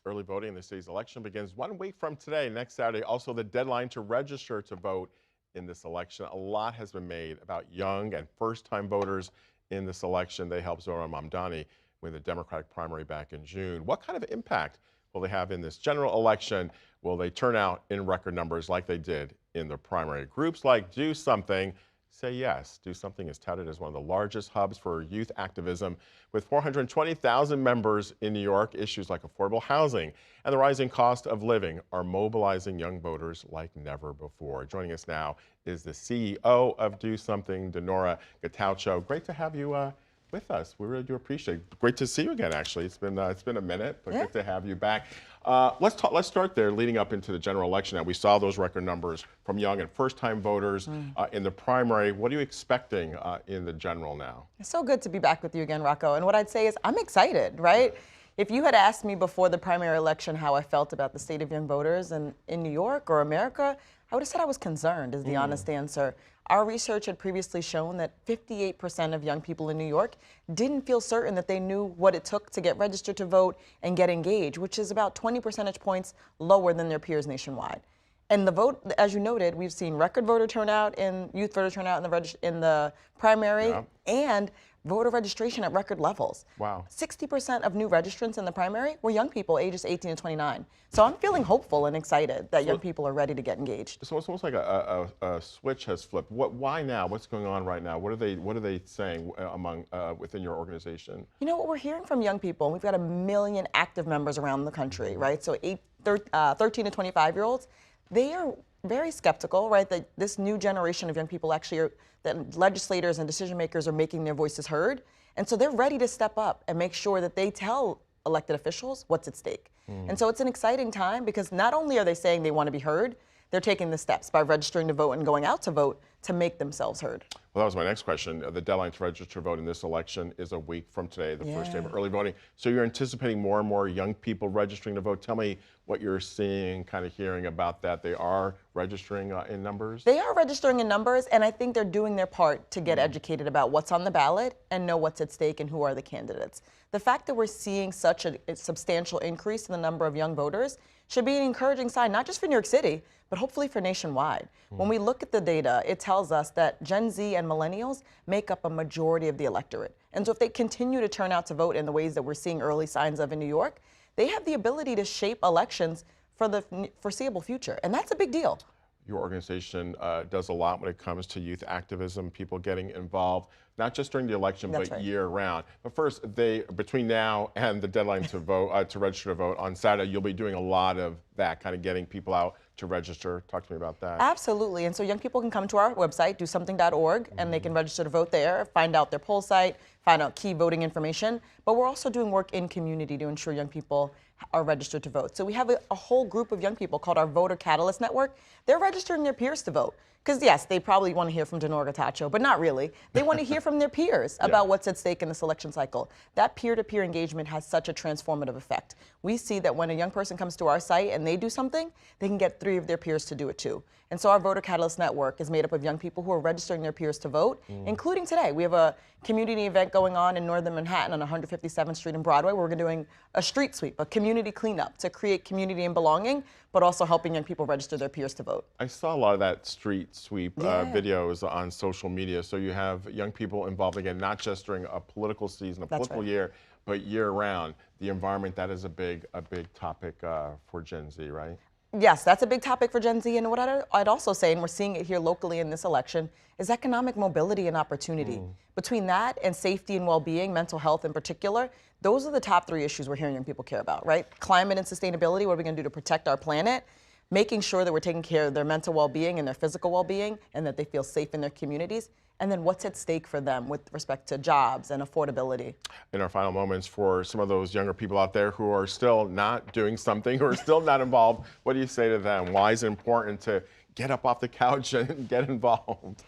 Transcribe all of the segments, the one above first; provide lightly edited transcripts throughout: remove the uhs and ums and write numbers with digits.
Early voting in the city's election begins 1 week from today, next Saturday. Also, the deadline to register to vote in this election. A lot has been made about young and first-time voters in this election. They helped Zohran Mamdani win the Democratic primary back in June. What kind of impact will they have in this general election? Will they turn out in record numbers like they did in the primary? Groups like DoSomething say yes. DoSomething is touted as one of the largest hubs for youth activism. With 420,000 members in New York, issues like affordable housing and the rising cost of living are mobilizing young voters like never before. Joining us now is the CEO of DoSomething, DeNora Getachew. Great to have you with us. We really do appreciate it. Great to see you again, actually. It's been a minute, but good to have you back. Let's start there, leading up into the general election. Now, we saw those record numbers from young and first-time voters in the primary. What are you expecting in the general now? It's so good to be back with you again, Rocco. And what I'd say is I'm excited, right? If you had asked me before the primary election how I felt about the state of young voters in New York or America, I would have said I was concerned, is the honest answer. Our research had previously shown that 58% of young people in New York didn't feel certain that they knew what it took to get registered to vote and get engaged, which is about 20 percentage points lower than their peers nationwide. And the vote, as you noted, we've seen record voter turnout and youth voter turnout in the primary and voter registration at record levels. Wow. 60% of new registrants in the primary were young people ages 18 to 29. So I'm feeling hopeful and excited that young people are ready to get engaged. So it's almost like a switch has flipped. Why now? What's going on right now? What are they saying within your organization? You know what we're hearing from young people, and we've got 1 million active members around the country, right? So 13 to 25-year-olds, they are very skeptical, right, that this new generation of young people actually are, that legislators and decision makers are making their voices heard. And so they're ready to step up and make sure that they tell elected officials what's at stake. And so it's an exciting time because not only are they saying they want to be heard, they're taking the steps by registering to vote and going out to vote to make themselves heard. Well, that was my next question. The deadline to register to vote in this election is a week from today, the first day of early voting. So you're anticipating more and more young people registering to vote. Tell me what you're seeing, kind of hearing about that. They are registering in numbers? They are registering in numbers, and I think they're doing their part to get educated about what's on the ballot and know what's at stake and who are the candidates. The fact that we're seeing such a substantial increase in the number of young voters should be an encouraging sign, not just for New York City, but hopefully for nationwide. When we look at the data, it tells us that Gen Z and millennials make up a majority of the electorate. And so if they continue to turn out to vote in the ways that we're seeing early signs of in New York, they have the ability to shape elections for the foreseeable future. And that's a big deal. Your organization does a lot when it comes to youth activism, people getting involved, not just during the election, but year-round. But first, between now and the deadline to vote, to register to vote on Saturday, you'll be doing a lot of that, kind of getting people out to register. Talk to me about that. Absolutely. And so young people can come to our website, DoSomething.org, and they can register to vote there, find out their poll site, find out key voting information. But we're also doing work in community to ensure young people are registered to vote. So we have a whole group of young people called our Voter Catalyst Network. They're registering their peers to vote. Because yes, they probably want to hear from DeNora Getachew, but not really. They want to hear from their peers about what's at stake in this election cycle. That peer-to-peer engagement has such a transformative effect. We see that when a young person comes to our site and they do something, they can get 3 of their peers to do it too. And so our Voter Catalyst Network is made up of young people who are registering their peers to vote, including today. We have a community event going on in northern Manhattan on 157th Street and Broadway, where we're doing a street sweep, a community cleanup to create community and belonging, but also helping young people register their peers to vote. I saw a lot of that street sweep videos on social media. So you have young people involved, again, not just during a political season, a political year, but year-round. The environment, that is a big topic for Gen Z, right? Yes, that's a big topic for Gen Z. And what I'd also say, and we're seeing it here locally in this election, is economic mobility and opportunity. Between that and safety and well-being, mental health in particular, those are the top 3 issues we're hearing young people care about, right? Climate and sustainability, what are we going to do to protect our planet? Making sure that we're taking care of their mental well-being and their physical well-being and that they feel safe in their communities. And then what's at stake for them with respect to jobs and affordability. In our final moments, for some of those younger people out there who are still not doing something, who are still not involved, what do you say to them? Why is it important to get up off the couch and get involved?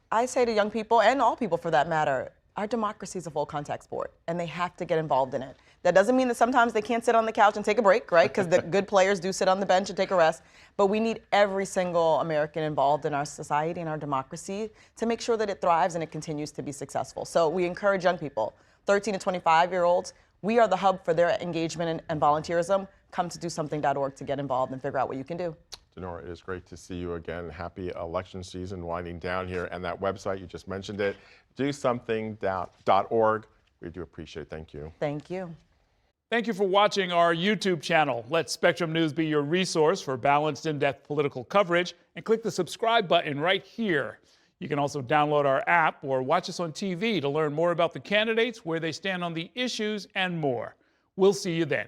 I say to young people, and all people for that matter, our democracy is a full contact sport, and they have to get involved in it. That doesn't mean that sometimes they can't sit on the couch and take a break, right? Because the good players do sit on the bench and take a rest. But we need every single American involved in our society and our democracy to make sure that it thrives and it continues to be successful. So we encourage young people, 13 to 25-year-olds, We are the hub for their engagement and volunteerism. Come to DoSomething.org to get involved and figure out what you can do. DeNora, it is great to see you again. Happy election season winding down here. And that website, you just mentioned it, DoSomething.org. We do appreciate it. Thank you. Thank you. Thank you for watching our YouTube channel. Let Spectrum News be your resource for balanced, in-depth political coverage, and click the subscribe button right here. You can also download our app or watch us on TV to learn more about the candidates, where they stand on the issues, and more. We'll see you then.